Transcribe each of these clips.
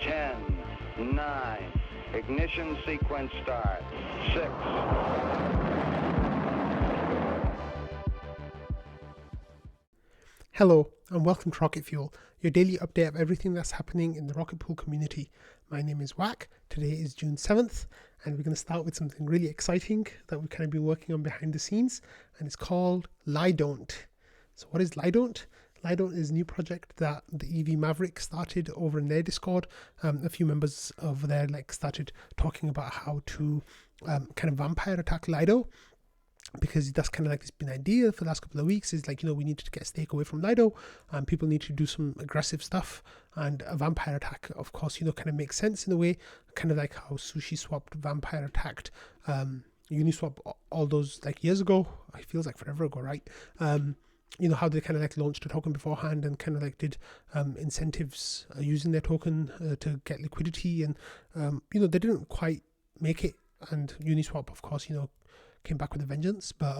10, 9, ignition sequence start, 6. Hello and welcome to Rocket Fuel, your daily update of everything that's happening in the Rocket Pool community. My name is Wack. Today is June 7th and we're going to start with something really exciting that we've kind of been working on behind the scenes, and it's called Lidont. So what is Lidont? Lidont is a new project that the EV Maverick started over in their Discord. A few members over there started talking about how to kind of vampire attack Lido, because that's kind of it's been an idea for the last couple of weeks. Is we need to get stake away from Lido, and people need to do some aggressive stuff, and a vampire attack, of course, kind of makes sense in a way, kind of like how SushiSwap vampire attacked Uniswap all those years ago. It feels like forever ago, right? How they kind of launched a token beforehand and kind of did incentives using their token to get liquidity, and they didn't quite make it, and Uniswap, of course, came back with a vengeance. But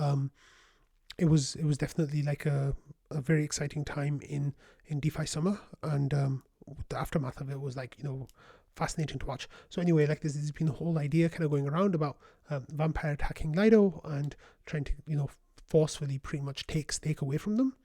it was definitely a very exciting time in DeFi summer, and the aftermath of it was fascinating to watch. So anyway, there's been a whole idea kind of going around about vampire attacking Lido and trying to forcefully pretty much take stake away from them,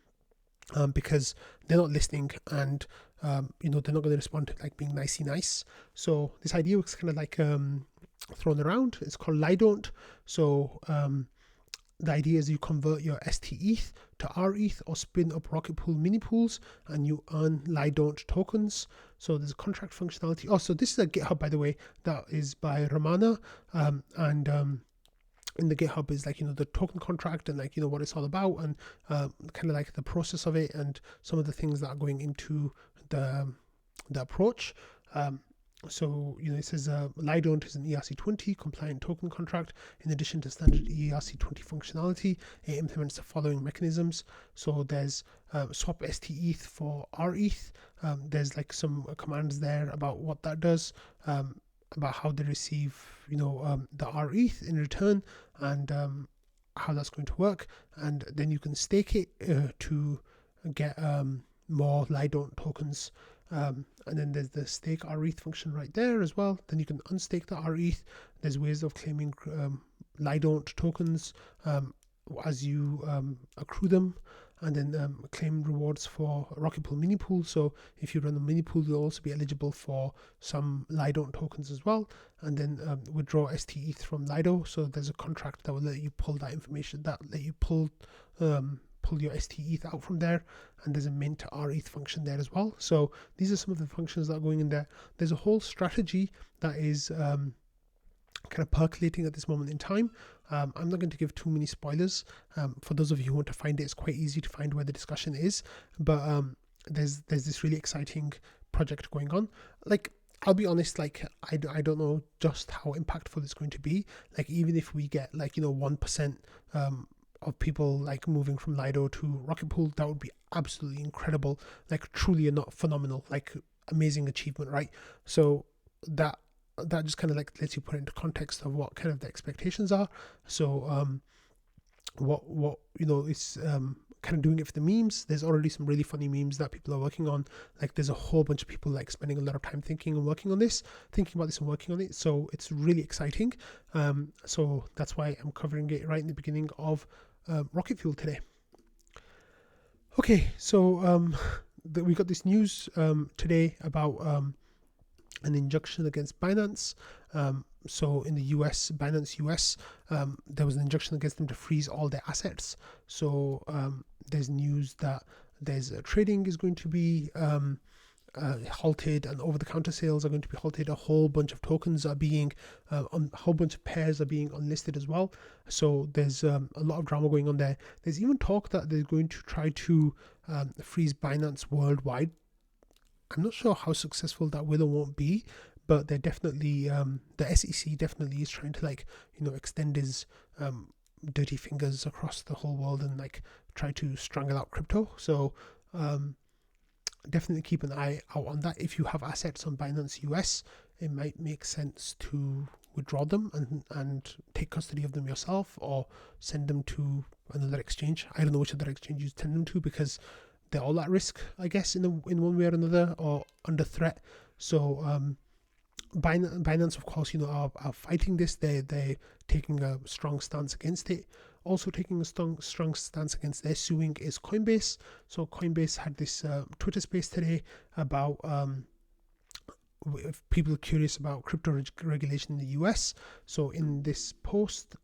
because they're not listening, and they're not going to respond to being nicey nice. So this idea was kind of thrown around. It's called Lidont. So the idea is you convert your STETH to rETH or spin up Rocket Pool mini pools, and you earn Lidont tokens. So there's a contract functionality. Also, this is a GitHub, by the way, that is by Ramana, and in the GitHub is the token contract and what it's all about, and kind of the process of it, and some of the things that are going into the approach. So it says Lidont is an ERC20 compliant token contract. In addition to standard ERC20 functionality, it implements the following mechanisms. So there's swap STETH for rETH. There's some commands there about what that does, about how they receive the rETH in return, and how that's going to work, and then you can stake it to get more Lidont tokens, and then there's the stake rETH function right there as well. Then you can unstake the rETH. There's ways of claiming Lidont tokens as you accrue them, and then claim rewards for Rocket Pool mini pool. So if you run a mini pool, you'll also be eligible for some Lidont tokens as well, and then withdraw STETH from Lido. So there's a contract that will let you pull that information, that let you pull your STETH out from there, and there's a mint rETH function there as well. So these are some of the functions that are going in there. There's a whole strategy that is kind of percolating at this moment in time. I'm not going to give too many spoilers. For those of you who want to find it, it's quite easy to find where the discussion is, but there's this really exciting project going on. I'll be honest, I don't know just how impactful it's going to be. Even if we get 1% of people moving from Lido to Rocket Pool, that would be absolutely incredible, truly not phenomenal, amazing achievement, right? So that just kind of lets you put into context of what kind of the expectations are. So what it's kind of doing it for the memes. There's already some really funny memes that people are working on. There's a whole bunch of people spending a lot of time thinking about this and working on it. So it's really exciting. So that's why I'm covering it right in the beginning of Rocket Fuel today. Okay, so we got this news today about an injunction against Binance. So in the US, Binance US, there was an injunction against them to freeze all their assets. So there's news that there's trading is going to be halted, and over-the-counter sales are going to be halted. A whole bunch of tokens are being, a whole bunch of pairs are being unlisted as well. So there's a lot of drama going on there. There's even talk that they're going to try to freeze Binance worldwide. I'm not sure how successful that will or won't be, but they're definitely, the SEC definitely is trying to extend his dirty fingers across the whole world and try to strangle out crypto. So definitely keep an eye out on that. If you have assets on Binance US, it might make sense to withdraw them and take custody of them yourself, or send them to another exchange. I don't know which other exchange you send them to, because they're all at risk, I guess, in one way or another, or under threat. So Binance, of course, are fighting this. They're taking a strong stance against it. Also taking a strong stance against their suing is Coinbase. So Coinbase had this Twitter space today about if people are curious about crypto regulation in the US. So in this post,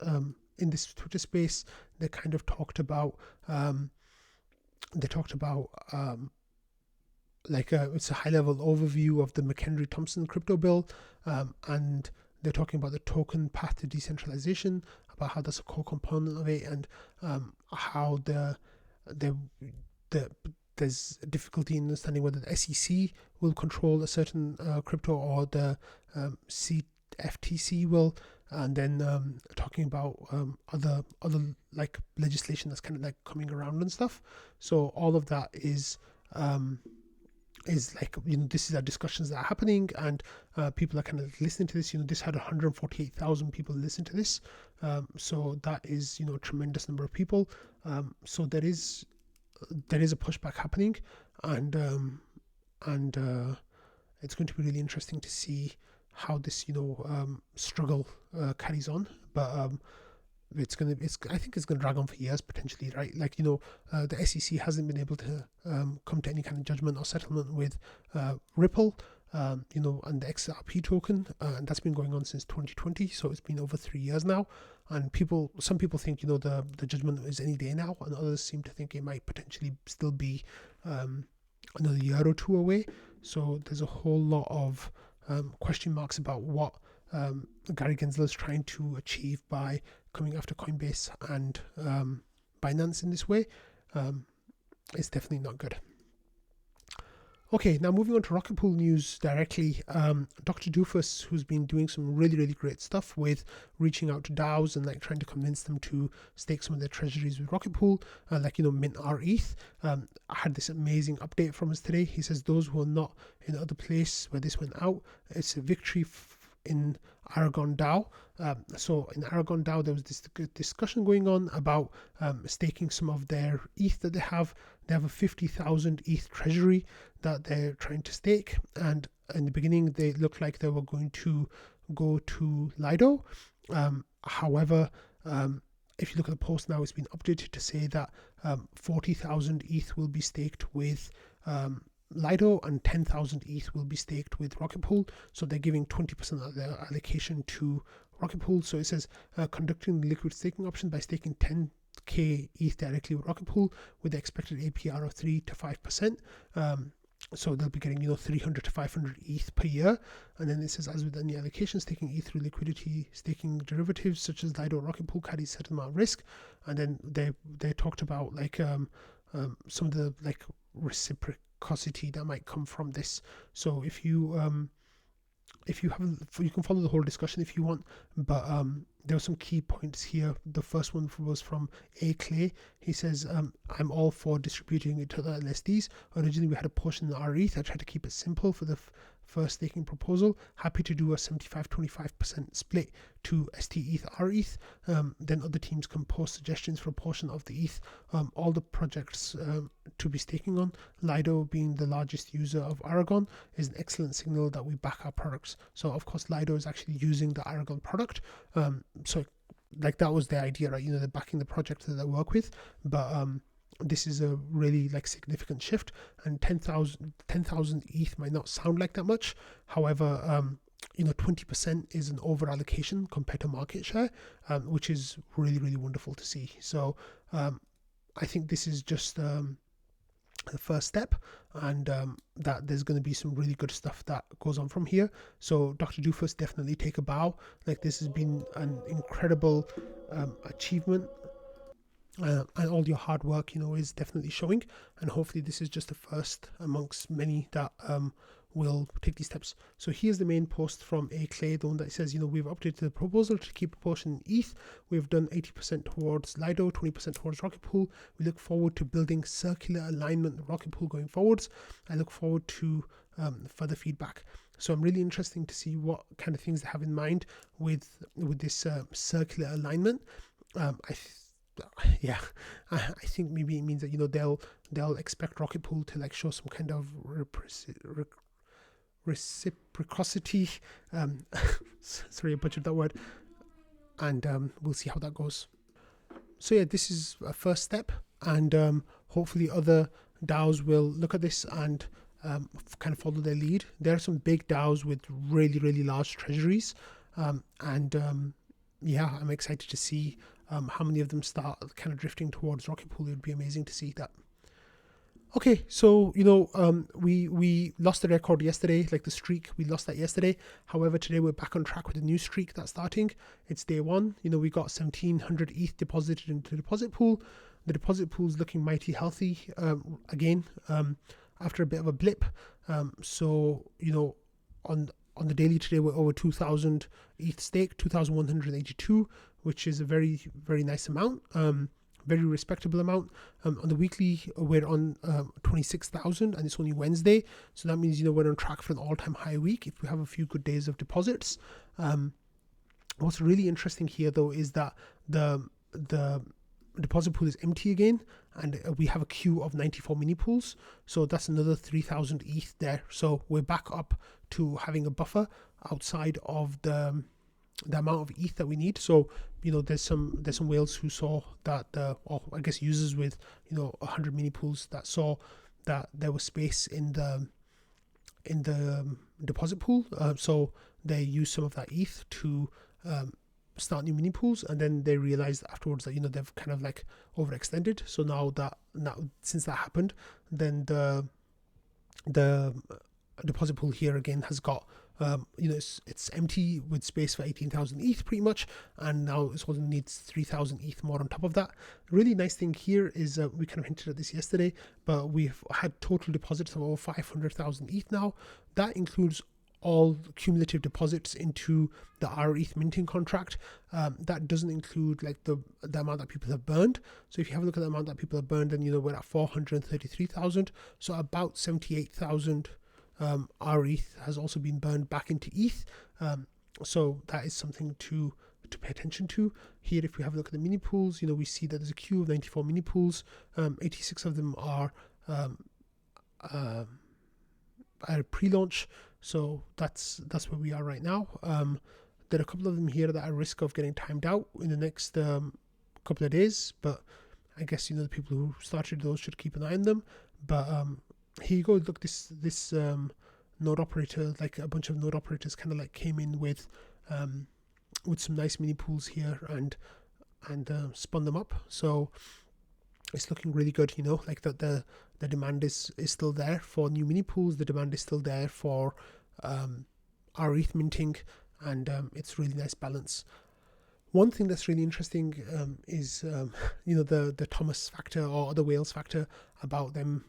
in this Twitter space, they kind of talked about it's a high level overview of the McHenry-Thompson crypto bill, and they're talking about the token path to decentralization, about how that's a core component of it, and how there's difficulty in understanding whether the SEC will control a certain crypto or the FTC will, and then talking about other like legislation that's kind of like coming around and stuff. So all of that is like, this is our discussions that are happening, and people are kind of listening to this. This had 148,000 people listen to this, so that is a tremendous number of people. So there is a pushback happening, and it's going to be really interesting to see how this struggle carries on. But I think it's gonna drag on for years potentially, right? Like the SEC hasn't been able to come to any kind of judgment or settlement with Ripple, and the XRP token, and that's been going on since 2020. So it's been over 3 years now, and some people think the judgment is any day now, and others seem to think it might potentially still be another year or two away. So there's a whole lot of question marks about what Gary Gensler is trying to achieve by coming after Coinbase and Binance in this way. It's definitely not good. Okay, now moving on to Rocket Pool news directly. Dr. Doofus, who's been doing some really, really great stuff with reaching out to DAOs and like trying to convince them to stake some of their treasuries with Rocket Pool, mint rETH, had this amazing update from us today. He says those who are not in the other place where this went out, it's a victory in Aragon DAO. So in Aragon DAO, there was this discussion going on about staking some of their ETH that they have. They have a 50,000 ETH treasury that they're trying to stake. And in the beginning, they looked like they were going to go to Lido. However, if you look at the post now, it's been updated to say that 40,000 ETH will be staked with Lido, and 10,000 ETH will be staked with Rocket Pool. So they're giving 20% of their allocation to Rocket Pool. So it says conducting the liquid staking option by staking 10k ETH directly with Rocket Pool with the expected APR of 3 to 5%. So they'll be getting 300 to 500 ETH per year. And then it says, as with any allocation, staking ETH through liquidity staking derivatives such as Lido Rocket Pool carries a certain amount of risk. And then they talked about like some of the like reciprocity that might come from this. So if you can follow the whole discussion if you want, but there were some key points here. The first one was from A. Clay. He says, I'm all for distributing it to the LSDs. Originally, we had a portion in rETH. I tried to keep it simple for the first staking proposal. Happy to do a 75-25% split to ST ETH rETH. Then other teams can post suggestions for a portion of the ETH. All the projects to be staking on, Lido being the largest user of Aragon, is an excellent signal that we back our products. So of course Lido is actually using the Aragon product. So like that was the idea, right? They're backing the project that they work with, but this is a really like significant shift, and 10,000 ETH might not sound like that much. However, 20% is an over allocation compared to market share, which is really, really wonderful to see. So I think this is just the first step, and that there's going to be some really good stuff that goes on from here. So Dr. Doofus, definitely take a bow. Like, this has been an incredible achievement. And all your hard work, is definitely showing. And hopefully this is just the first amongst many that will take these steps. So here's the main post from A. Clay, the one that says, we've updated the proposal to keep a portion in ETH. We've done 80% towards Lido, 20% towards Rocket Pool. We look forward to building circular alignment with Rocket Pool going forwards. I look forward to further feedback. So I'm really interested to see what kind of things they have in mind with this circular alignment. I think maybe it means that they'll expect Rocket Pool to like show some kind of reciprocity. Sorry, I butchered that word. And we'll see how that goes. So yeah, this is a first step, and hopefully other DAOs will look at this and kind of follow their lead. There are some big DAOs with really, really large treasuries, yeah, I'm excited to see how many of them start kind of drifting towards Rocket Pool. It would be amazing to see that. Okay, so we lost the record yesterday, like the streak, we lost that yesterday. However, today we're back on track with a new streak that's starting. It's day one. We got 1,700 ETH deposited into the deposit pool. The deposit pool is looking mighty healthy again after a bit of a blip. So on the daily today we're over 2,000 ETH stake, 2,182, which is a very, very nice amount. Very respectable amount. On the weekly we're on 26,000, and it's only Wednesday, so that means we're on track for an all-time high week if we have a few good days of deposits. What's really interesting here though is that the deposit pool is empty again, and we have a queue of 94 mini pools, so that's another 3,000 ETH there. So we're back up to having a buffer outside of the amount of ETH that we need. So there's some whales who saw that or I guess users with 100 mini pools that saw that there was space in the deposit pool, so they used some of that ETH to start new mini pools, and then they realized afterwards that they've kind of like overextended. So now since that happened, then the deposit pool here again has got it's empty with space for 18,000 ETH pretty much, and now it also needs 3,000 ETH more on top of that. The really nice thing here is we kind of hinted at this yesterday, but we've had total deposits of over 500,000 ETH now. That includes all cumulative deposits into the rETH minting contract. That doesn't include like the amount that people have burned. So if you have a look at the amount that people have burned, then we're at 433,000, so about 78,000 rETH has also been burned back into ETH. So that is something to pay attention to. Here, if we have a look at the mini pools, we see that there's a queue of 94 mini pools. 86 of them are at pre-launch, so that's where we are right now. There are a couple of them here that are at risk of getting timed out in the next couple of days, but I guess the people who started those should keep an eye on them. But here you go. Look, this node operator, like a bunch of node operators, kind of like came in with some nice mini pools here and spun them up. So it's looking really good. Like that the demand is still there for new mini pools. The demand is still there for rETH minting, and it's really nice balance. One thing that's really interesting is the Thomas factor or the whales factor about them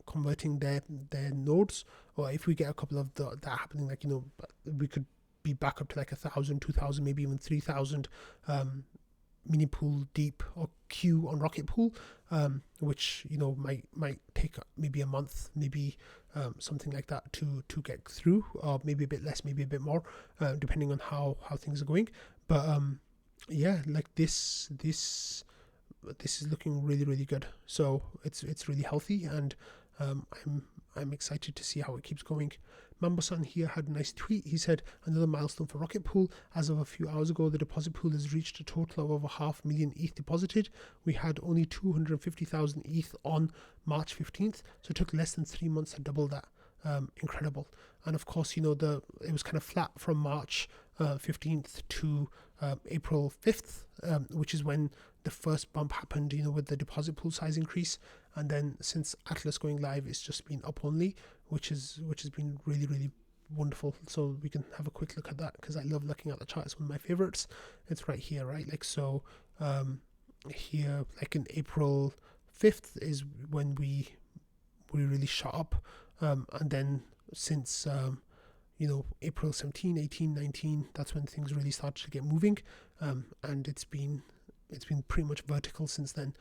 converting their nodes, or if we get a couple of that happening, like we could be back up to like 1,000, 2,000, maybe even 3,000 mini pool deep or queue on Rocket Pool, which might take maybe a month, maybe something like that to get through, or maybe a bit less, maybe a bit more, depending on how things are going. But yeah, like this is looking really, really good. So it's really healthy, and I'm excited to see how it keeps going. Mambo-san here had a nice tweet. He said, another milestone for Rocket Pool. As of a few hours ago, the deposit pool has reached a total of over 500,000 ETH deposited. We had only 250,000 ETH on March 15th, so it took less than 3 months to double that. Incredible. And of course, it was kind of flat from March 15th to April 5th, which is when the first bump happened, with the deposit pool size increase. And then since Atlas going live, it's just been up only, which has been really, really wonderful. So we can have a quick look at that, because I love looking at the chart. It's one of my favorites. It's right here, right? Like, so here, like in April 5th is when we really shot up. And then since April 17, 18, 19, that's when things really started to get moving, and it's been pretty much vertical since then.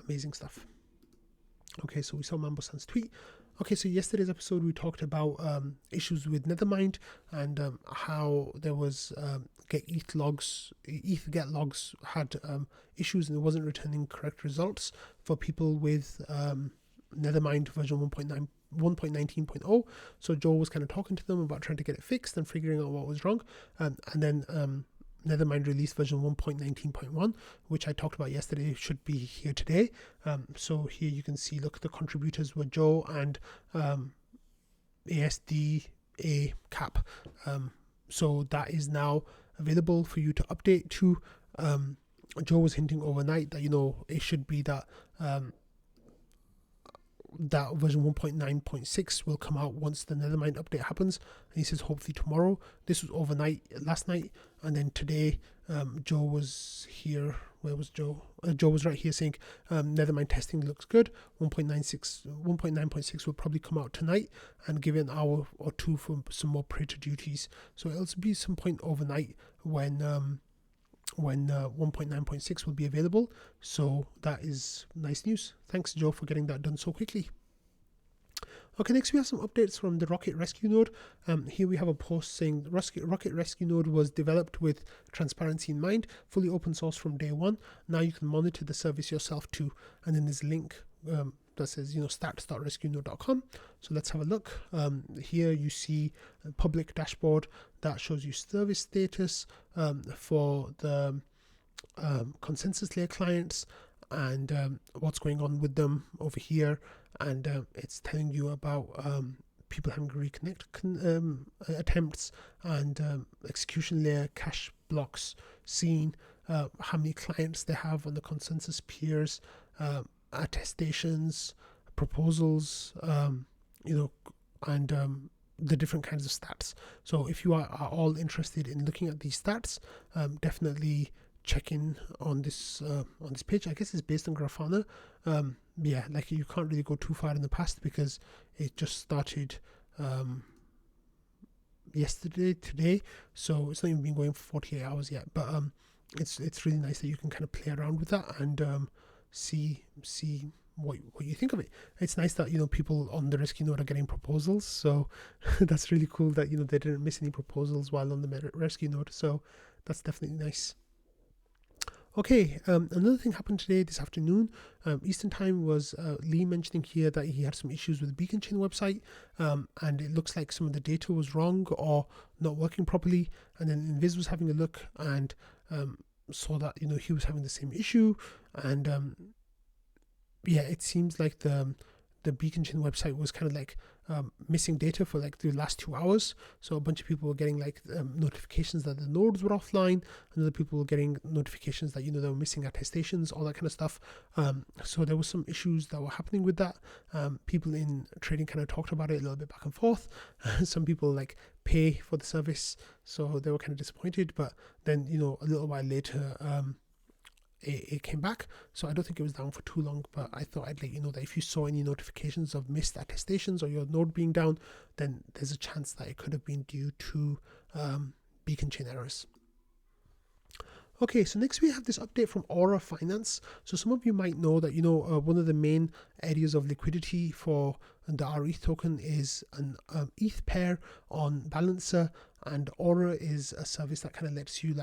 Amazing stuff. Okay, so we saw Mambo-san's tweet. Okay, so yesterday's episode we talked about issues with Nethermind, and how there was ETH get logs had issues, and it wasn't returning correct results for people with Nethermind version 1.19.0. So Joe was kind of talking to them about trying to get it fixed and figuring out what was wrong. And then Nethermind released version 1.19.1, which I talked about yesterday, should be here today. So here you can see, look, the contributors were Joe and ASDA Cap. So that is now available for you to update to. Joe was hinting overnight that, it should be that that version 1.9.6 will come out once the Nethermind update happens, and he says hopefully tomorrow. This was overnight last night, and then today Joe was here. Where was Joe? Joe was right here saying Nethermind testing looks good. 1.9.6 will probably come out tonight, and give it an hour or two for some more Praetor duties. So it'll be some point overnight when 1.9.6 will be available. So that is nice news. Thanks, Joe, for getting that done so quickly. Okay, next we have some updates from the Rocket Rescue node. Here we have a post saying Rocket Rescue node was developed with transparency in mind, fully open source from day one. Now you can monitor the service yourself too. And then there's a link that says, stats.rescuenode.com. So let's have a look. Here you see a public dashboard that shows you service status for the consensus layer clients, and what's going on with them over here. And it's telling you about people having reconnect attempts, and execution layer cache blocks seen, how many clients they have on the consensus peers, attestations, proposals, and the different kinds of stats. So if you are all interested in looking at these stats, definitely check in on this page. I guess it's based on Grafana. You can't really go too far in the past because it just started today, so it's not even been going for 48 hours yet. But it's really nice that you can kind of play around with that and see what you think of it. It's nice that people on the rescue node are getting proposals, so that's really cool that they didn't miss any proposals while on the rescue node. So that's definitely nice. Okay, another thing happened today, this afternoon, Eastern time, was Lee mentioning here that he had some issues with the Beacon Chain website, and it looks like some of the data was wrong or not working properly. And then Invis was having a look and saw that he was having the same issue, and it seems like the Beacon Chain website was kind of like missing data for like the last 2 hours. So a bunch of people were getting like notifications that the nodes were offline, and other people were getting notifications that they were missing attestations, all that kind of stuff. So there was some issues that were happening with that. People in trading kind of talked about it a little bit back and forth. Some people like pay for the service, so they were kind of disappointed. But then a little while later, it came back, so I don't think it was down for too long. But I thought I'd let you know that if you saw any notifications of missed attestations or your node being down, then there's a chance that it could have been due to Beacon Chain errors. Okay, so next we have this update from Aura Finance. So some of you might know that one of the main areas of liquidity for the rETH token is an ETH pair on Balancer, and Aura is a service that kind of lets you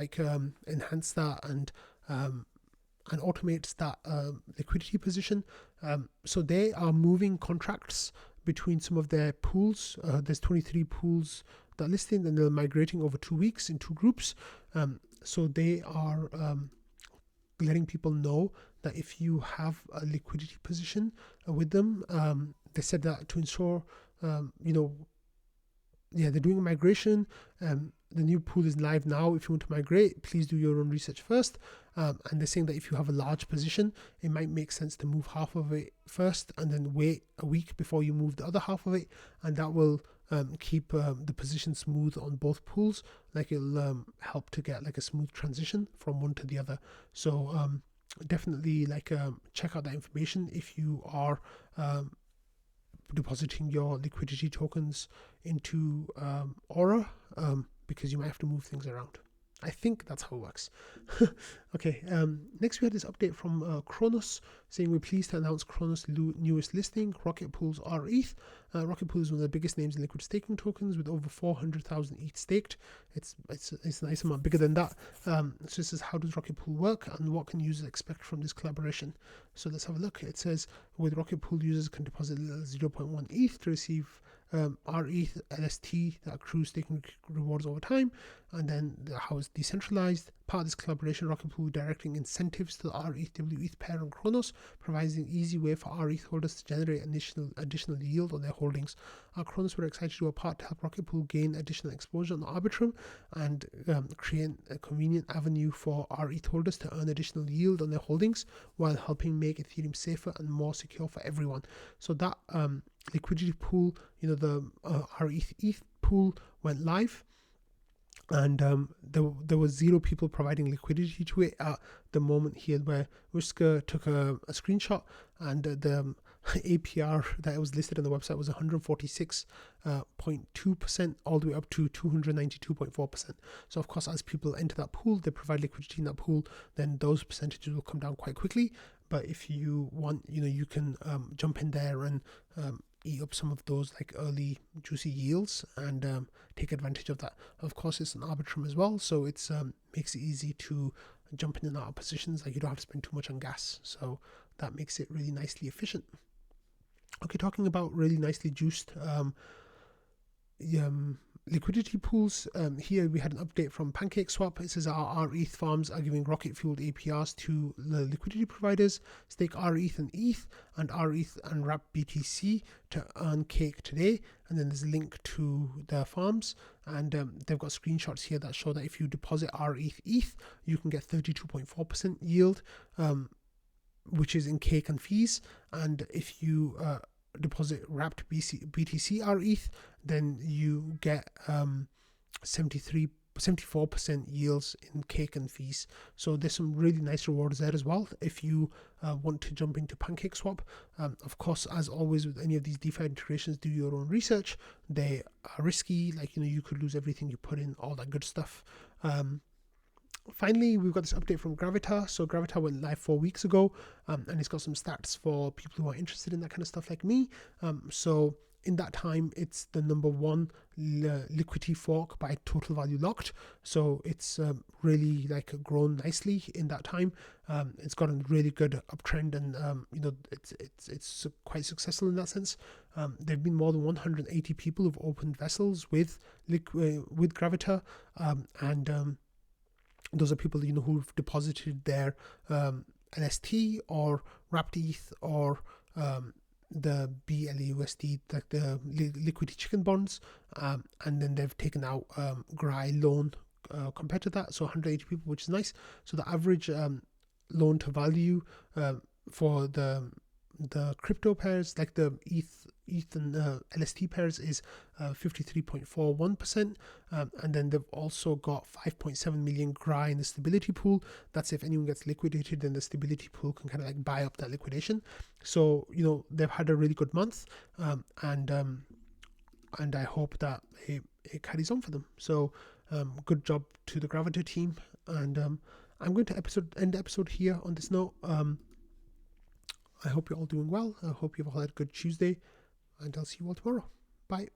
enhance that and automates that liquidity position. So they are moving contracts between some of their pools. There's 23 pools that are listed, and they're migrating over 2 weeks in 2 groups. So they are letting people know that if you have a liquidity position with them, they said that to ensure, they're doing a migration. The new pool is live now. If you want to migrate, please do your own research first. And they're saying that if you have a large position, it might make sense to move half of it first and then wait a week before you move the other half of it. And that will keep the position smooth on both pools. It'll help to get a smooth transition from one to the other. So definitely check out that information if you are depositing your liquidity tokens into Aura, because you might have to move things around. I think that's how it works. Okay, next we had this update from Chronos saying we're pleased to announce Chronos' newest listing, Rocket Pool's rETH. Rocket Pool is one of the biggest names in liquid staking tokens with over 400,000 ETH staked. It's a nice amount bigger than that. So this is how does Rocket Pool work and what can users expect from this collaboration. So let's have a look. It says with Rocket Pool, users can deposit 0.1 ETH to receive rETH LST that accrues staking rewards over time, and then how it's decentralized. Part of this collaboration, Rocket Pool directing incentives to the rETH wETH pair on Chronos, provides an easy way for rETH holders to generate additional yield on their holdings. At Chronos, we're excited to do a part to help Rocket Pool gain additional exposure on the Arbitrum and create a convenient avenue for rETH holders to earn additional yield on their holdings while helping make Ethereum safer and more secure for everyone. So that liquidity pool, the rETH ETH pool went live, and there was 0 people providing liquidity to it at the moment here, where Whisker took a screenshot, and the APR that it was listed on the website was 146.2% all the way up to 292.4%. So of course, as people enter that pool, they provide liquidity in that pool, then those percentages will come down quite quickly. But if you want, you can jump in there and eat up some of those like early juicy yields and take advantage of that. Of course, it's an Arbitrum as well, so it's makes it easy to jump in and out of positions. Like, you don't have to spend too much on gas, so that makes it really nicely efficient. Okay, talking about really nicely juiced liquidity pools, here we had an update from Pancake Swap. It says our rETH farms are giving rocket fueled APRs to the liquidity providers. Stake rETH and ETH and rETH and wrap BTC to earn cake today. And then there's a link to the farms, and they've got screenshots here that show that if you deposit rETH ETH, you can get 32.4% yield, which is in cake and fees. And if you deposit wrapped BTC rETH, then you get 74% yields in cake and fees. So there's some really nice rewards there as well if you want to jump into Pancake Swap. Of course, as always with any of these DeFi integrations, do your own research. They are risky, like you could lose everything you put in, all that good stuff. Finally, we've got this update from Gravita. So Gravita went live 4 weeks ago, and it's got some stats for people who are interested in that kind of stuff like me. So in that time, it's the #1 liquidity fork by total value locked. So it's really grown nicely in that time. It's got a really good uptrend, and it's quite successful in that sense. There have been more than 180 people who've opened vessels with Gravita, and those are people who've deposited their LST or wrapped ETH or the BLUSD, like the liquidity chicken bonds, and then they've taken out GRI loan compared to that. So 180 people, which is nice. So the average loan to value for the crypto pairs, like the ETH and LST pairs, is 53.41%, and then they've also got 5.7 million GRI in the stability pool. That's if anyone gets liquidated, then the stability pool can kind of buy up that liquidation. So they've had a really good month, and I hope that it carries on for them. So good job to the Gravita team, and I'm going to end the episode here on this note. I hope you're all doing well. I hope you've all had a good Tuesday, and I'll see you all tomorrow. Bye.